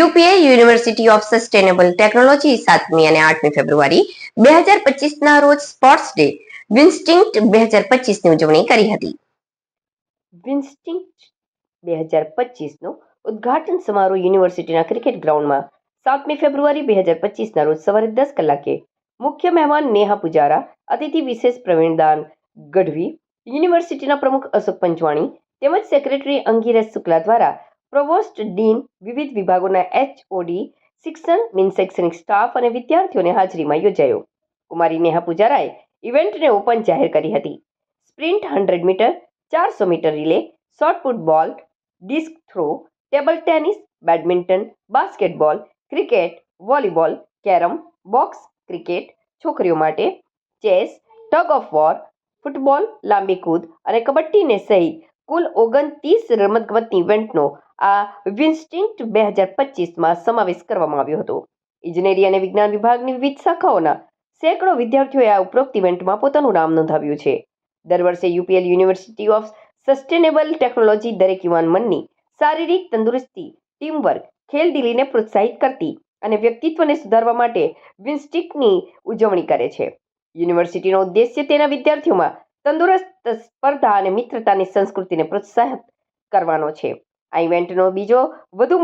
UPA University of Sustainable Technology 7મી અને 8મી ફેબ્રુઆરી 2025ના રોજ સ્પોર્ટ્સ ડે વિન્સ્ટિંક્ટ 2025ની ઉજવણી કરી હતી. વિન્સ્ટિંક્ટ 2025નો ઉદ્ઘાટન સમારોહ યુનિવર્સિટીના ક્રિકેટ ગ્રાઉન્ડમાં 7મી ફેબ્રુઆરી 2025ના રોજ સવારે 10 કલાકે મુખ્ય મહેમાન નેહા પુજારા, અતિથિ વિશેષ પ્રવીણદાન ગઢવી, યુનિવર્સિટીના પ્રમુખ અશોક પંચવાણી તેમજ સેક્રેટરી અંગીરસ શુક્લા દ્વારા પ્રોવોસ્ટ ડીન, વિવિધ વિભાગોના એચઓડી, શિક્ષણ, બિન શૈક્ષણિક સ્ટાફ અને વિદ્યાર્થીઓને હાજરીમાં યોજાયો. કુમારી નેહા પુજારાએ ઇવેન્ટને ઓપન જાહેર કરી હતી. Sprint 100 metre, 400 metre relay, shot put ball, disc throw, table tennis, badminton, basketball, cricket, volleyball, carrom, box cricket, છોકરીઓ માટે chess, tug of war, football, લાંબી કૂદ અને કબડ્ડીને સહિત કુલ 29 રમતગમતની ઇવેન્ટનો આ વિન્સ્ટિંક્ટ 2025માં સમાવેશ કરવામાં આવ્યો હતો. ઇજનેરી અને વિજ્ઞાન વિભાગની વિવિધ શાખાઓના સેંકડો વિદ્યાર્થીઓએ આ ઉપરોક્ત ઇવેન્ટમાં પોતાનું નામ નોંધાવ્યું છે. દર વર્ષે UPL university of Sustainable technology દરેક યુવાન મનની શારીરિક તંદુરસ્તી, ટીમવર્ક, ખેલદિલીને પ્રોત્સાહિત કરતી અને વ્યક્તિત્વને સુધારવા માટે વિન્સ્ટિંક્ટની ઉજવણી કરે છે. યુનિવર્સિટીનો ઉદ્દેશ્ય તેના વિદ્યાર્થીઓમાં તંદુરસ્ત, સ્પર્ધા અને મિત્રતાની સંસ્કૃતિને પ્રોત્સાહિત કરવાનો છે. આ ઇવેન્ટનો બીજો વધુ